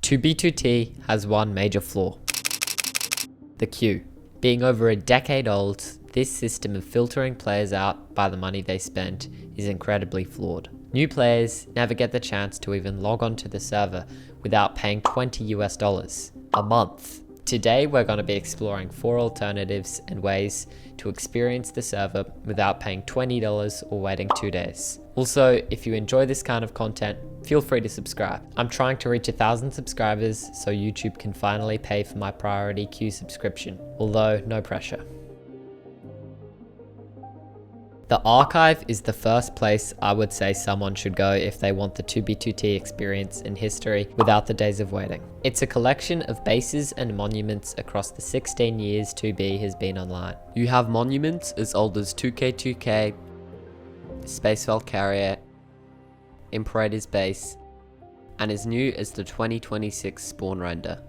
2B2T has one major flaw. The queue. Being over a decade old, this system of filtering players out by the money they spent is incredibly flawed. New players never get the chance to even log onto the server without paying $20 a month. Today we're going to be exploring 4 alternatives and ways to experience the server without paying $20 or waiting 2 days. Also, if you enjoy this kind of content, feel free to subscribe. I'm trying to reach 1,000 subscribers so YouTube can finally pay for my priority queue subscription, although no pressure. The archive is the first place I would say someone should go if they want the 2B2T experience in history without the days of waiting. It's a collection of bases and monuments across the 16 years 2B has been online. You have monuments as old as 2K2K, Spacefell Carrier, Imperator's Base, and as new as the 2026 spawn render.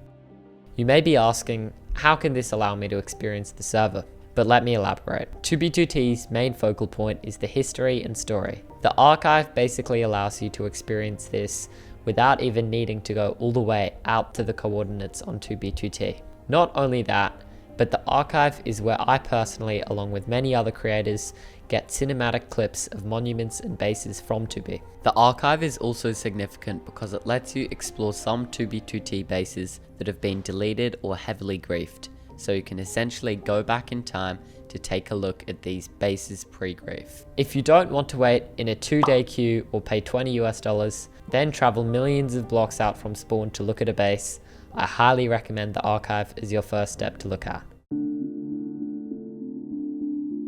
You may be asking, how can this allow me to experience the server? But let me elaborate. 2B2T's main focal point is the history and story. The archive basically allows you to experience this without even needing to go all the way out to the coordinates on 2B2T. Not only that, but the archive is where I personally, along with many other creators, get cinematic clips of monuments and bases from 2B. The archive is also significant because it lets you explore some 2B2T bases that have been deleted or heavily griefed. So you can essentially go back in time to take a look at these bases pre-grief. If you don't want to wait in a 2-day queue or pay $20, then travel millions of blocks out from spawn to look at a base, I highly recommend the archive as your first step to look at.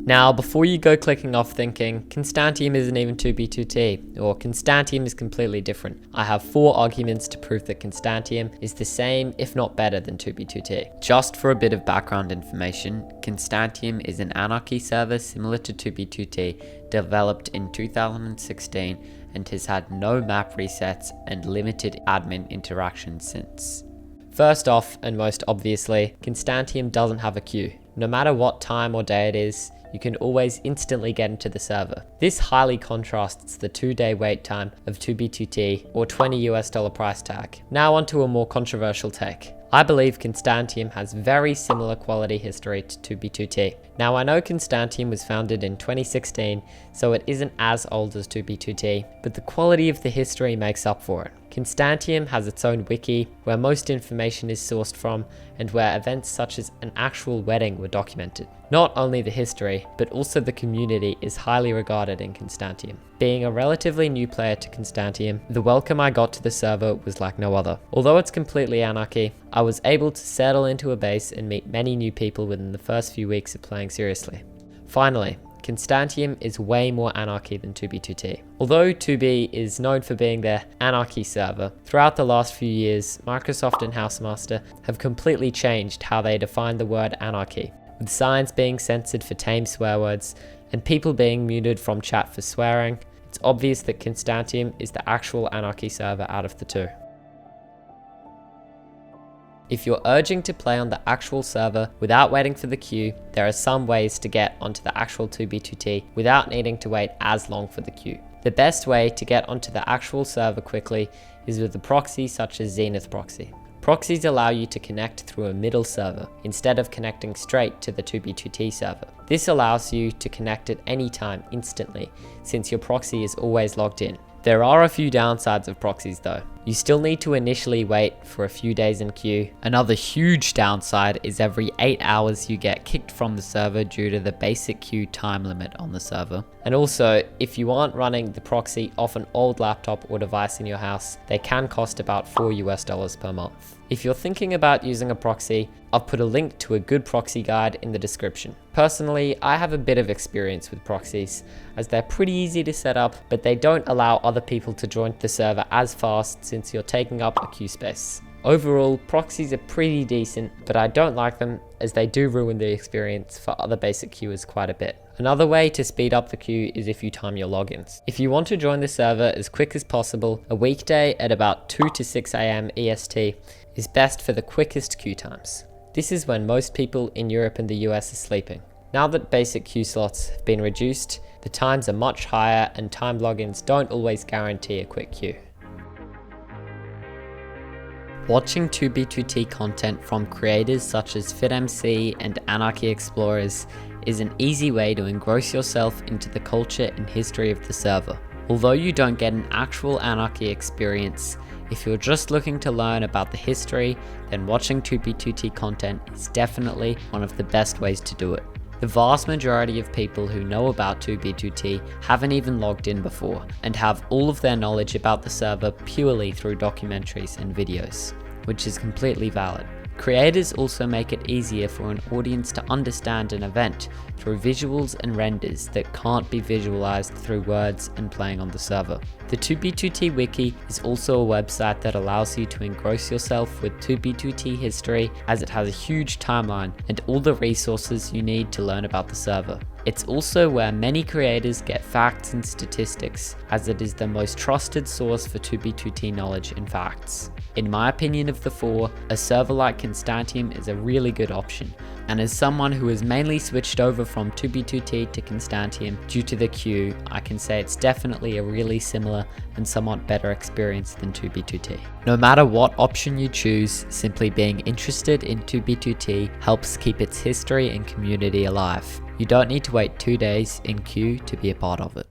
Now, before you go clicking off thinking, Constantiam isn't even 2B2T, or Constantiam is completely different, I have 4 arguments to prove that Constantiam is the same, if not better than 2B2T. Just for a bit of background information, Constantiam is an Anarchy server similar to 2B2T, developed in 2016 and has had no map resets and limited admin interaction since. First off, and most obviously, Constantiam doesn't have a queue. No matter what time or day it is, you can always instantly get into the server. This highly contrasts the 2-day wait time of 2B2T or $20 price tag. Now onto a more controversial take. I believe Constantiam has very similar quality history to 2B2T. Now I know Constantiam was founded in 2016, so it isn't as old as 2B2T, but the quality of the history makes up for it. Constantiam has its own wiki, where most information is sourced from, and where events such as an actual wedding were documented. Not only the history, but also the community is highly regarded in Constantiam. Being a relatively new player to Constantiam, the welcome I got to the server was like no other. Although it's completely anarchy, I was able to settle into a base and meet many new people within the first few weeks of playing seriously. Finally, Constantiam is way more anarchy than 2B2T. Although 2B is known for being their Anarchy server, throughout the last few years, Microsoft and Housemaster have completely changed how they define the word anarchy, with signs being censored for tame swear words and people being muted from chat for swearing. It's obvious that Constantiam is the actual Anarchy server out of the 2. If you're urging to play on the actual server without waiting for the queue, there are some ways to get onto the actual 2B2T without needing to wait as long for the queue. The best way to get onto the actual server quickly is with a proxy such as Zenith Proxy. Proxies allow you to connect through a middle server instead of connecting straight to the 2B2T server. This allows you to connect at any time instantly, since your proxy is always logged in. There are a few downsides of proxies though. You still need to initially wait for a few days in queue. Another huge downside is every 8 hours you get kicked from the server due to the basic queue time limit on the server. And also, if you aren't running the proxy off an old laptop or device in your house, they can cost about $4 per month. If you're thinking about using a proxy, I've put a link to a good proxy guide in the description. Personally, I have a bit of experience with proxies, as they're pretty easy to set up, but they don't allow other people to join the server as fast since you're taking up a queue space. Overall, proxies are pretty decent, but I don't like them as they do ruin the experience for other basic queuers quite a bit. Another way to speed up the queue is if you time your logins. If you want to join the server as quick as possible, a weekday at about 2 to 6 AM EST is best for the quickest queue times. This is when most people in Europe and the US are sleeping. Now that basic queue slots have been reduced, the times are much higher and timed logins don't always guarantee a quick queue. Watching 2b2t content from creators such as FitMC and Anarchy Explorers is an easy way to engross yourself into the culture and history of the server. Although you don't get an actual Anarchy experience, if you're just looking to learn about the history, then watching 2b2t content is definitely one of the best ways to do it. The vast majority of people who know about 2b2t haven't even logged in before, and have all of their knowledge about the server purely through documentaries and videos, which is completely valid. Creators also make it easier for an audience to understand an event through visuals and renders that can't be visualized through words and playing on the server. The 2b2t wiki is also a website that allows you to engross yourself with 2b2t history, as it has a huge timeline and all the resources you need to learn about the server. It's also where many creators get facts and statistics, as it is the most trusted source for 2b2t knowledge and facts. In my opinion of the four, a server like Constantiam is a really good option, and as someone who has mainly switched over from 2b2t to Constantiam due to the queue, I can say it's definitely a really similar and somewhat better experience than 2b2t. No matter what option you choose, simply being interested in 2b2t helps keep its history and community alive. You don't need to wait 2 days in queue to be a part of it.